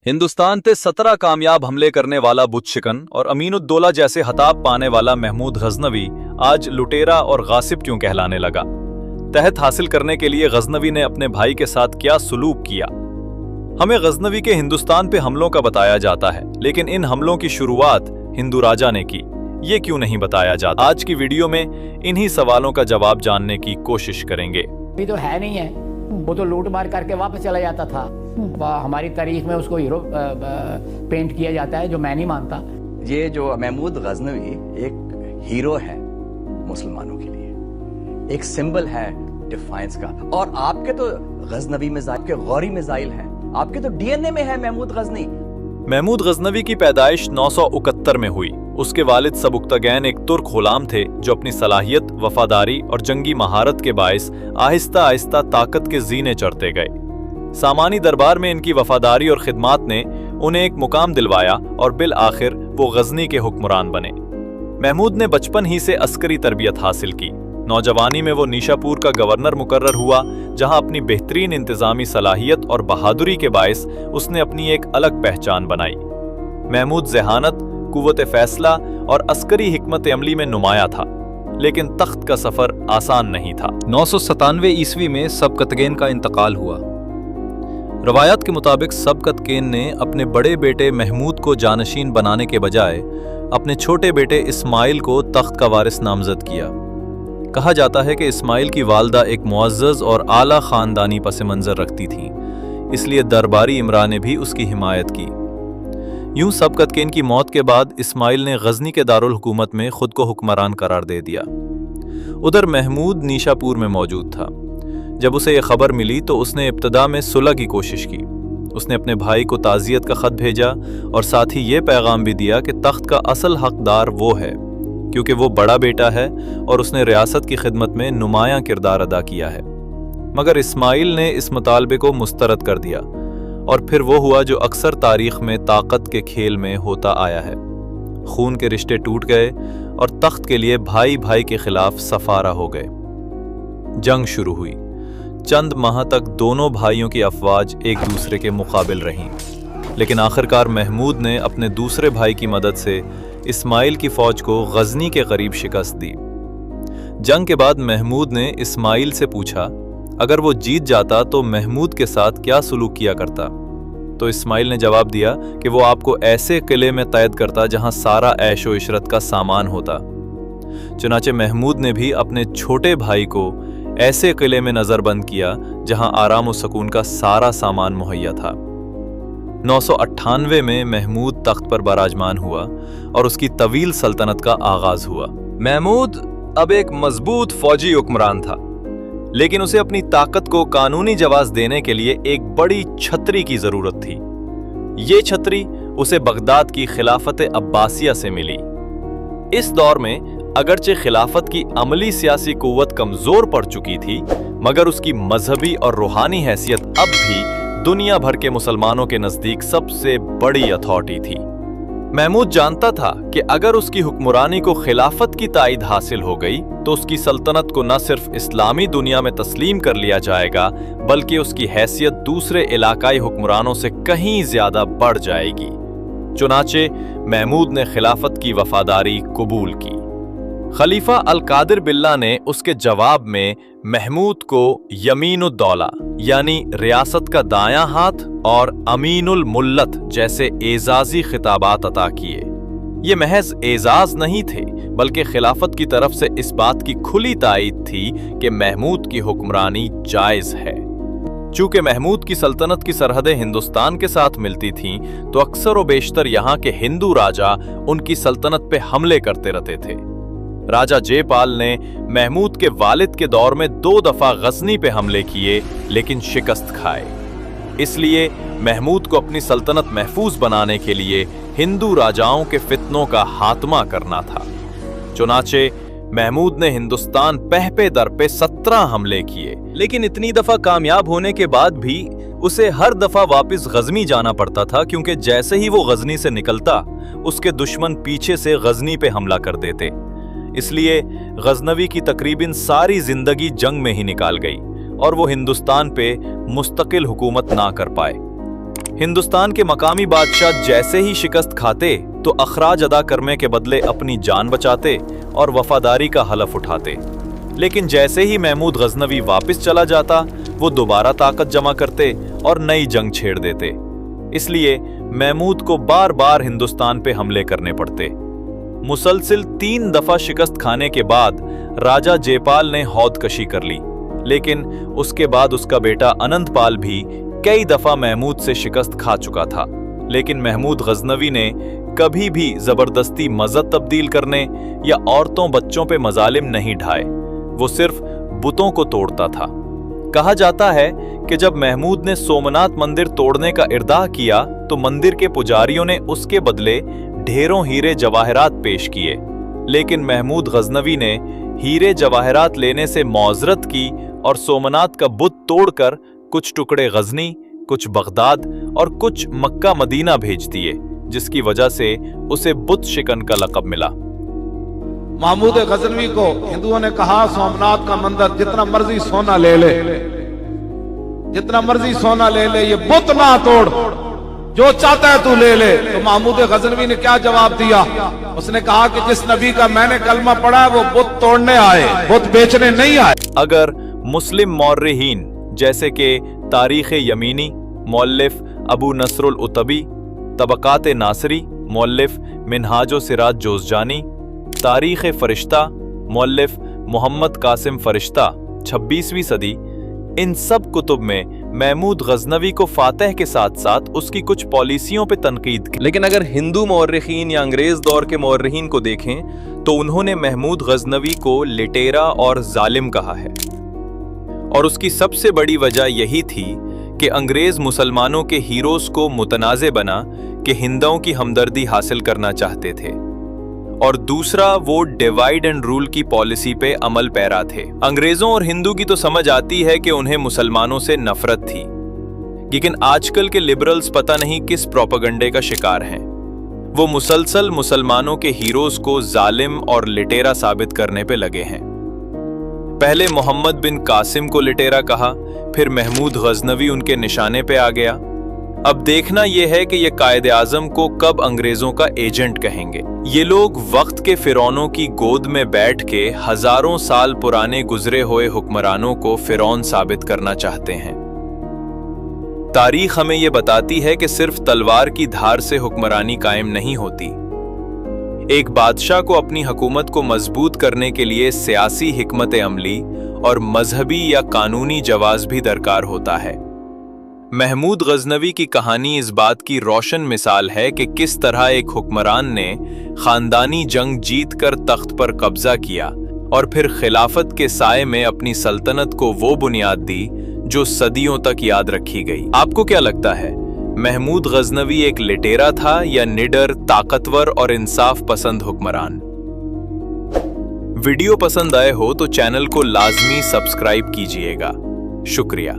हिंदुस्तान पे 17 कामयाब हमले करने वाला बुतशिकन और अमीनुद्दौला जैसे हताब पाने वाला महमूद गजनवी आज लुटेरा और गासिब क्यों कहलाने लगा। तहत हासिल करने के लिए गजनवी ने अपने भाई के साथ क्या सुलूक किया। हमें गजनवी के हिंदुस्तान पे हमलों का बताया जाता है, लेकिन इन हमलों की शुरुआत हिंदू राजा ने की, ये क्यों नहीं बताया जाता। आज की वीडियो में इन्हीं सवालों का जवाब जानने की कोशिश करेंगे। अभी तो है नहीं है, वो तो लूट मार करके वापस चला जाता था। हमारी तारीख में उसको हीरो पेंट किया जाता है, जो मैं नहीं मानता। ये जो महमूद गजनवी एक हीरो है मुसलमानों के लिए, एक सिंबल है डिफाइंस का। और आपके तो गजनवी मिसाइल के गौरी मिसाइल हैं, आपके तो डीएनए में है महमूद गजनी। महमूद गजनवी की पैदाइश 971 में हुई। उसके वालिद सबुक्तगैन एक तुर्क गुलाम थे जो अपनी सलाहियत, वफादारी और जंगी महारत के बायस आहिस्ता आहिस्ता ताकत के जीने चढ़ते गए। सामानी दरबार में इनकी वफादारी और खिदमात ने उन्हें एक मुकाम दिलवाया और बिल आखिर वो गजनी के हुक्मरान बने। महमूद ने बचपन ही से अस्करी तरबियत हासिल की। नौजवानी में वो निशापुर का गवर्नर मुकर्रर हुआ, जहां अपनी बेहतरीन इंतजामी सलाहियत और बहादुरी के बायस उसने अपनी एक अलग पहचान बनाई। महमूद ज़हानत, कुव्वत फैसला और अस्करी हिकमत अमली में नुमाया था, लेकिन तख्त का सफर आसान नहीं था। 997 ईस्वी में सबकतगैन का इंतकाल हुआ। रवायात के मुताबिक सबकतगैन ने अपने बड़े बेटे महमूद को जानशीन बनाने के बजाय अपने छोटे बेटे इस्माइल को तख्त का वारिस नामजद किया। कहा जाता है कि इस्माइल की वालदा एक मुअज़्ज़ज़ और आला ख़ानदानी पस मंज़र रखती थीं, इसलिए दरबारी इमरा ने भी उसकी हिमायत की। यूं सबकतगैन की मौत के बाद इस्माइल ने गजनी के दारुल हुकूमत में खुद को हुक्मरान करार दे दिया। उधर महमूद निशापुर में मौजूद था। जब उसे यह खबर मिली तो उसने इब्तदा में सुलह की कोशिश की। उसने अपने भाई को ताज़ियत का ख़त भेजा और साथ ही ये पैगाम भी दिया कि तख्त का असल हकदार वो है, क्योंकि वो बड़ा बेटा है और उसने रियासत की खिदमत में नुमायां किरदार अदा किया है। मगर इस्माइल ने इस मुतालबे को मुस्तरद कर दिया और फिर वो हुआ जो अक्सर तारीख में ताकत के खेल में होता आया है। खून के रिश्ते टूट गए और तख्त के लिए भाई भाई के खिलाफ सफारा हो गए। जंग शुरू हुई। चंद माह तक दोनों भाइयों की अफवाज एक दूसरे के मुकाबिल रहीं, लेकिन आखिरकार महमूद ने अपने दूसरे भाई की मदद से इस्माइल की फौज को गजनी के करीब शिकस्त दी। जंग के बाद महमूद ने इस्माइल से पूछा अगर वो जीत जाता तो महमूद के साथ क्या सुलूक किया करता। तो इस्माइल ने जवाब दिया कि वो आपको ऐसे किले में कैद करता जहां सारा ऐशो इशरत का सामान होता। चुनाचे महमूद ने भी अपने छोटे भाई को ऐसे किले में नजरबंद किया जहां आराम और सुकून का सारा सामान मुहैया था। 998 में महमूद तख्त पर बराजमान हुआ और उसकी तवील सल्तनत का आगाज हुआ। महमूद अब एक मजबूत फौजी हुक्मरान था, लेकिन उसे अपनी ताकत को कानूनी जवाज देने के लिए एक बड़ी छतरी की जरूरत थी। ये छतरी उसे बगदाद की खिलाफत अब्बासिया से मिली। इस दौर में अगरचे खिलाफत की अमली सियासी कुव्वत कमजोर पड़ चुकी थी, मगर उसकी मजहबी और रूहानी हैसियत अब भी दुनिया भर के मुसलमानों के नजदीक सबसे बड़ी अथॉरिटी थी। महमूद जानता था कि अगर उसकी हुक्मरानी को खिलाफत की ताईद हासिल हो गई तो उसकी सल्तनत को न सिर्फ इस्लामी दुनिया में तस्लीम कर लिया जाएगा, बल्कि उसकी हैसियत दूसरे इलाकाई हुक्मरानों से कहीं ज्यादा बढ़ जाएगी। चुनाचे महमूद ने खिलाफत की वफादारी कबूल की। खलीफा अल-कादिर बिल्ला ने उसके जवाब में महमूद को यमीनुद्दौला यानी रियासत का दायां हाथ और अमीनुल मुल्लत जैसे एजाजी खिताबात अता किए। ये महज एजाज नहीं थे, बल्कि खिलाफत की तरफ से इस बात की खुली तायीद थी कि महमूद की हुक्मरानी जायज है। चूंकि महमूद की सल्तनत की सरहदें हिंदुस्तान के साथ मिलती थीं, तो अक्सर व बेशतर यहाँ के हिंदू राजा उनकी सल्तनत पे हमले करते रहते थे। राजा जयपाल ने महमूद के वालिद के दौर में 2 दफा गजनी पे हमले किए, लेकिन शिकस्त खाए। इसलिए महमूद को अपनी सल्तनत महफूज बनाने के लिए हिंदू राजाओं के फितनों का खात्मा करना था। चुनाचे महमूद ने हिंदुस्तान पह दर पे 17 हमले किए, लेकिन इतनी दफा कामयाब होने के बाद भी उसे हर दफा वापस गजनी जाना पड़ता था, क्योंकि जैसे ही वो गजनी से निकलता उसके दुश्मन पीछे से गजनी पे हमला कर देते। इसलिए गजनवी की तकरीबन सारी जिंदगी जंग में ही निकाल गई और वो हिंदुस्तान पे मुस्तकिल हुकूमत ना कर पाए। हिंदुस्तान के मकामी बादशाह जैसे ही शिकस्त खाते तो अखराज अदा करने के बदले अपनी जान बचाते और वफादारी का हलफ उठाते। लेकिन जैसे ही महमूद गजनवी वापस चला जाता वो दोबारा ताकत जमा करते और नई जंग छेड़ देते। इसलिए महमूद को बार बार हिंदुस्तान पे हमले करने पड़ते। मुसलसिल 3 दफा शिकस्त खाने के बाद राजा जयपाल ने हौदकशी कर ली, लेकिन उसके बाद उसका बेटा अनंतपाल भी कई दफा महमूद से शिकस्त खा चुका था। लेकिन महमूद गजनवी ने कभी भी जबरदस्ती मजहब तब्दील करने या औरतों बच्चों पे मजालिम नहीं ढाए, वो सिर्फ बुतों को तोड़ता था। कहा जाता है कि जब महमूद ने सोमनाथ मंदिर तोड़ने का इरदा किया तो मंदिर के पुजारियों ने उसके बदले ढेरों हीरे जवाहरात पेश किए, लेकिन महमूद गजनवी ने हीरे जवाहरात लेने से मौजरत की और सोमनाथ का बुत तोड़कर कुछ टुकड़े गजनी, कुछ बगदाद और कुछ मक्का मदीना भेज दिए, जिसकी वजह से उसे बुत शिकन का लक़ब मिला। महमूद गजनवी को हिंदुओं ने कहा सोमनाथ का मंदिर जितना मर्जी सोना ले ले, जितना मर्जी सोना ले ले, ये बुत ना तोड़, जो चाहता है तू ले ले। तो महमूद गजनवी ने क्या जवाब दिया? उसने कहा कि जिस नबी का मैंने कलमा पढ़ा है वो बुत तोड़ने आए, बुत बेचने नहीं आए। अगर मुस्लिम मौर्रिहीन जैसे कि तारीख यमीनी मौल्लिफ अबू नसरुल उतबी, तबकात नासरी मौल्लिफ मिनहाजो सिराज जोज़जानी, तारीख फरिश्ता मौल्लिफ मोहम्मद कासिम फरिश्ता 26वीं सदी, इन सब कुतुब में महमूद गजनवी को फातह के साथ साथ उसकी कुछ पॉलिसियों पे तनकीद की। लेकिन अगर हिंदू मौर्रिखीन या अंग्रेज दौर के मौर्रिखीन को देखें तो उन्होंने महमूद गजनवी को लिटेरा और जालिम कहा है, और उसकी सबसे बड़ी वजह यही थी कि अंग्रेज मुसलमानों के हीरोज को मुतनाज़े बना कि हिंदुओं की हमदर्दी हासिल करना चाहते थे, और दूसरा वो डिवाइड एंड रूल की पॉलिसी पे अमल पैरा थे। अंग्रेजों और हिंदू की तो समझ आती है कि उन्हें मुसलमानों से नफरत थी, लेकिन आजकल के लिबरल्स पता नहीं किस प्रोपेगेंडे का शिकार हैं। वो मुसलसल मुसलमानों के हीरोज को जालिम और लिटेरा साबित करने पे लगे हैं। पहले मोहम्मद बिन कासिम को लिटेरा कहा, फिर महमूद गजनवी उनके निशाने पे आ गया। अब देखना यह है कि ये कायदे आजम को कब अंग्रेजों का एजेंट कहेंगे। ये लोग वक्त के फिरौनों की गोद में बैठ के हजारों साल पुराने गुजरे हुए हुक्मरानों को फिरौन साबित करना चाहते हैं। तारीख हमें ये बताती है कि सिर्फ तलवार की धार से हुक्मरानी कायम नहीं होती। एक बादशाह को अपनी हुकूमत को मजबूत करने के लिए सियासी हिकमत अमली और मजहबी या कानूनी जवाज भी दरकार होता है। महमूद गजनवी की कहानी इस बात की रोशन मिसाल है कि किस तरह एक हुक्मरान ने खानदानी जंग जीतकर तख्त पर कब्जा किया और फिर खिलाफत के साए में अपनी सल्तनत को वो बुनियाद दी जो सदियों तक याद रखी गई। आपको क्या लगता है, महमूद गजनवी एक लिटेरा था या निडर, ताकतवर और इंसाफ पसंद हुक्मरान? वीडियो पसंद आए हो तो चैनल को लाजमी सब्सक्राइब कीजिएगा। शुक्रिया।